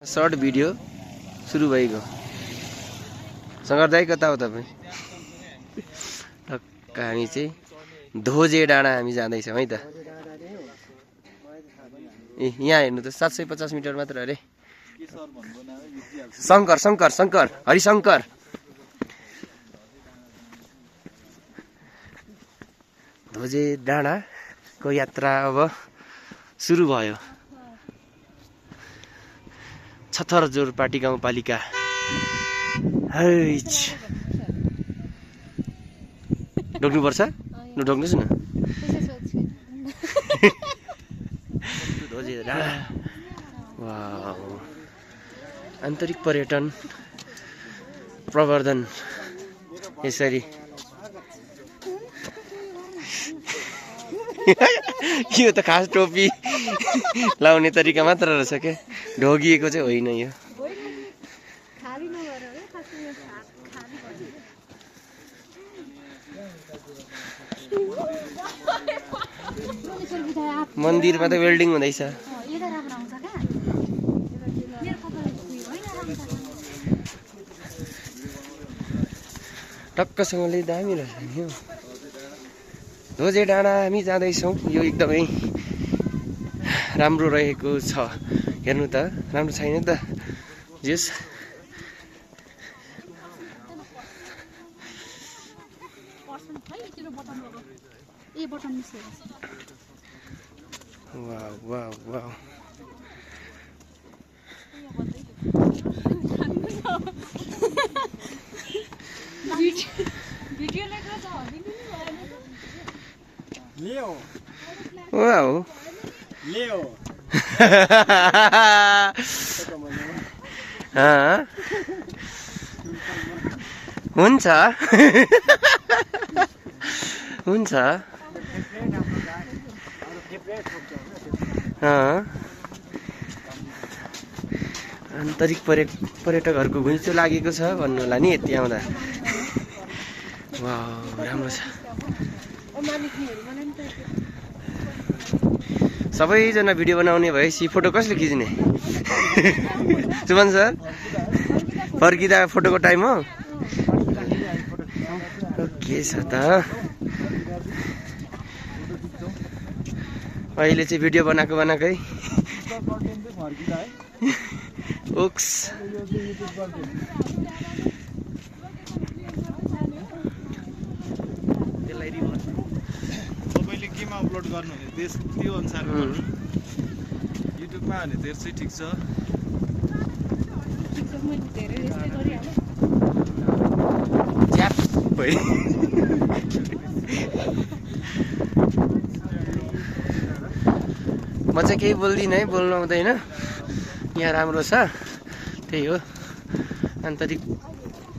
short video सुरु भएको शंकर दाइ कता हो तपाईँ टक्क हामी चाहिँ धोजे डाँडा हामी जाँदैछौँ है त ए यहाँ हेर्नु त 750 मिटर मात्र अरे शंकर शंकर शंकर हरिशंकर धोजे डाँडाको यात्रा अब सुरु भयो छतरजोर पाटी गाउँपालिका ढोक्नु पर्छ न ढोक्नुस् न धोजे डाँडा वाउ आन्तरिक पर्यटन प्रवर्धन यसरी यो त खास टोपी लाउने तरिका मात्र रहेछ क्या ढोगिएको चाहिँ होइन यो मन्दिरमा त वेल्डिङ हुँदैछ टक्कसँगले दामी रहेछ नि यो धोजे डाँडा हामी जाँदैछौँ यो एकदमै राम्रो रहेको छ हेर्नु त राम्रो छैन त जस वाउ वाउ वाउ वाउ लियो हुन्छ हुन्छ आन्तरिक पर्यटकहरूको घुइँचो लागेको छ भन्नु होला नि यति आउँदा वाउ राम्रो छ सबैजना भिडियो बनाउने भएपछि फोटो कसले खिच्ने सुमन सर फर्किँदा फोटोको टाइम हो के छ त अहिले चाहिँ भिडियो बनाएकै ओक्स तपाईँले केमा अपलोड गर्नुहुने त्यो अनुसार युट्युबमा हाल्ने त्यसै ठिक छ म चाहिँ केही बोल्दिनँ है बोल्नु आउँदैन यहाँ राम्रो छ त्यही हो आन्तरिक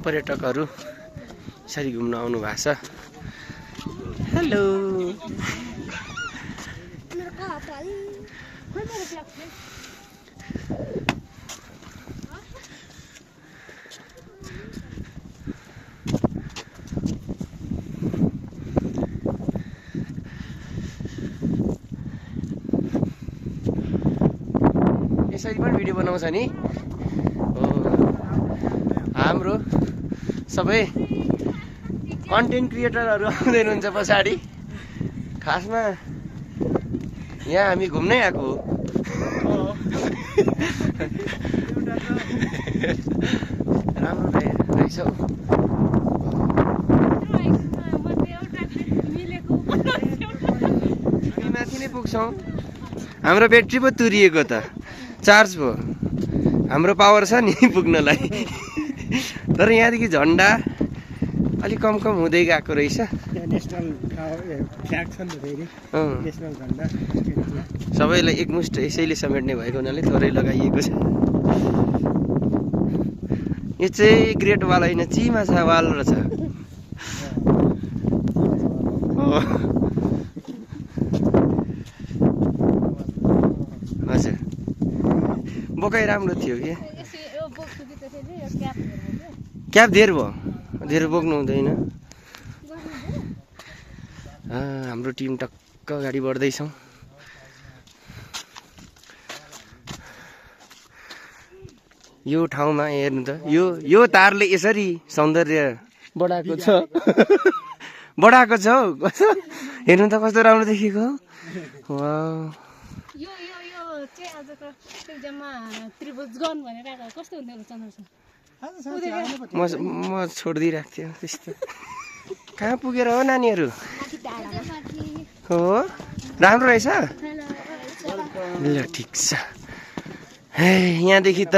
पर्यटकहरू यसरी घुम्न आउनु भएको छ हेलो यसरी पनि भिडियो बनाउँछ नि हो हाम्रो सबै कन्टेन्ट क्रिएटरहरू आउँदै हुनुहुन्छ पछाडि खासमा यहाँ हामी घुम्नै आएको हो राम्रो रहेछ हौ हामी माथि नै पुग्छौँ हाम्रो ब्याट्री पो तुरिएको त चार्ज भयो हाम्रो पावर छ नि पुग्नलाई तर यहाँदेखि झन्डा अलिक कम हुँदै गएको रहेछ सबैलाई एकमुष्ट यसैले समेट्ने भएको हुनाले थोरै लगाइएको छ यो चाहिँ ग्रेट वाल होइन चिमा छ वाल रहेछ हजुर बोकाइ राम्रो थियो कि क्याब धेर भयो धेर बोक्नु हुँदैन हाम्रो टिम टक्क अगाडि बढ्दैछौँ यो ठाउँमा हेर्नु त यो तारले यसरी सौन्दर्य बढाएको छ बढाएको छ हौ हेर्नु त कस्तो राम्रो देखेको वाउ यो चाहिँ आजको एक्जाममा त्रिभुजगण भनेर आएको कस्तो हुँदै होला चन्द्र सर म छोडिदिइरहेको थिएँ त्यस्तो कहाँ पुगेर हो नानीहरू हो राम्रो रहेछ ल ठिक छ हे यहाँदेखि त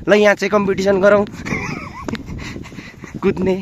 ल यहाँ चाहिँ कम्पिटिसन गरौँ कुद्ने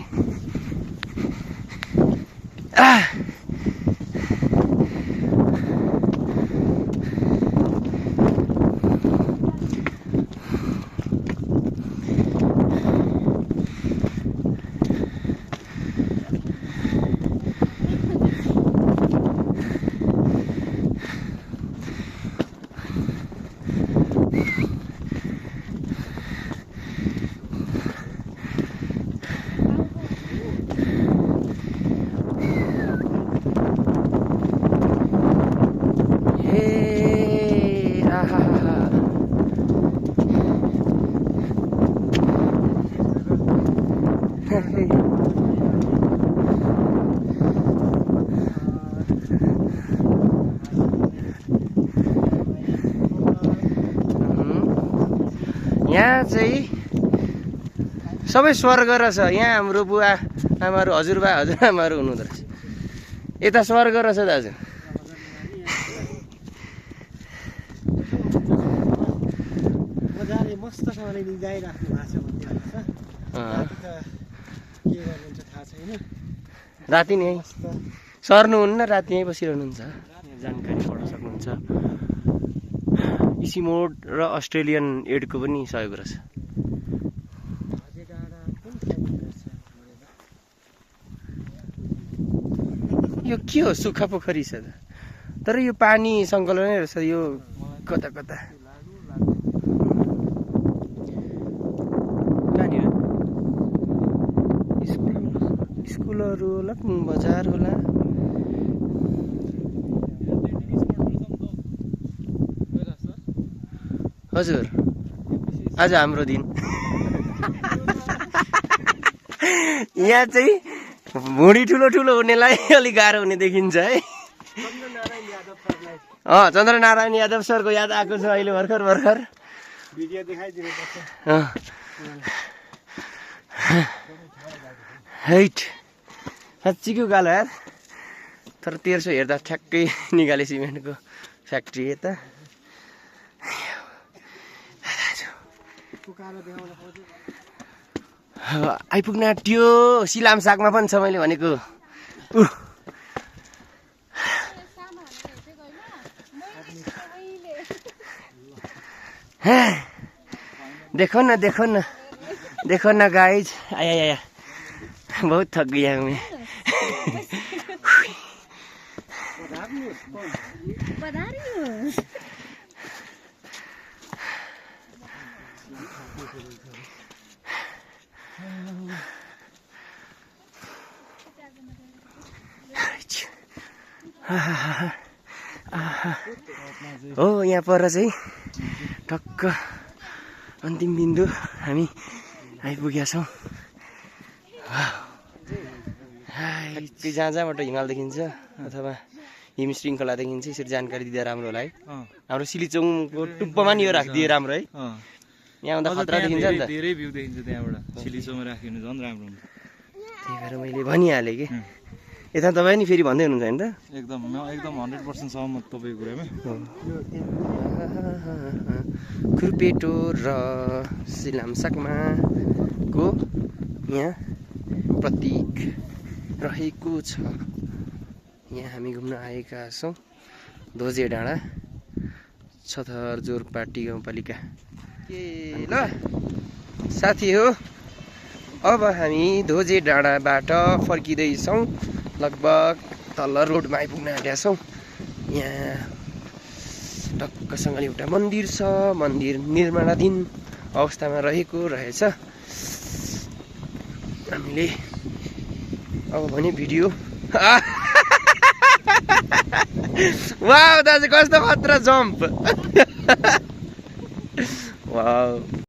यहाँ चाहिँ सबै स्वर्ग रहेछ यहाँ हाम्रो बुवा आमाहरू हजुरबा हजुरआमाहरू हुनुहुँदो रहेछ यता स्वर्ग रहेछ दाजु मस्तसँगले निजाइराख्नु भएको छ भन्ने लाग्छ के गर्नुहुन्छ थाहा छैन राति नै सर्नुहुन्न राति यहीँ बसिरहनुहुन्छ जानकारी पढ्न सक्नुहुन्छ इसी मोड र अस्ट्रेलियन एडको पनि सहयोग रहेछ यो के हो सुक्खा पोखरी छ तर यो पानी सङ्कलनै रहेछ यो कता कता स्कुलहरू होला बजार होला हजुर आज हाम्रो दिन यहाँ चाहिँ भुँडी ठुलो ठुलो हुनेलाई अलिक गाह्रो हुने देखिन्छ है चन्द्रनारायण यादव सरको याद आएको छ अहिले भर्खर भर्खर भिडियो देखाइदिनुपर्छ हैट साँच्चीको गालो यार तर 1300 हेर्दा ठ्याक्कै निकाले सिमेन्टको फ्याक्ट्री यता आइपुग्न आँट्यो सिलाम सागमा पनि छ मैले भनेको देखो न गाइज आया बहुत थक गया मैं हो यहाँ पर चाहिँ टक्क अन्तिम बिन्दु हामी आइपुगेका छौँ जहाँ जहाँबाट हिमाल देखिन्छ अथवा हिम श्रृङ्खला देखिन्छ यसरी जानकारी दिँदा राम्रो होला है हाम्रो सिलिचोङको टुप्पोमा नि यो राखिदिए राम्रो है यहाँ आउँदा खतरा देखिन्छ नि त धेरै भ्यू देखिन्छ त्यहाँबाट सिलिचोङमा राखिनु झन् राम्रो हुन्छ त्यही भएर मैले भनिहालेँ कि यता तपाईँ नि फेरि भन्दै हुनुहुन्छ होइन त एकदम 100% सहमत तपाईँको कुरामा खुर्पेटो र सिलामसाकमा को यहाँ प्रतीक रहेको छ यहाँ हामी घुम्न आएका छौँ ध्वजे डाँडा छथर जोरपाटी गाउँपालिका ल साथी हो अब हामी ध्वजे डाँडाबाट फर्किँदैछौँ लगभग तल रोडमा आइपुग्न आँटेका छौँ यहाँ टक्कसँगले एउटा मन्दिर छ मन्दिर निर्माणाधीन अवस्थामा रहेको रहेछ हामीले अब भने भिडियो वाउ दाजु कस्तो खतरा जम्प वाउ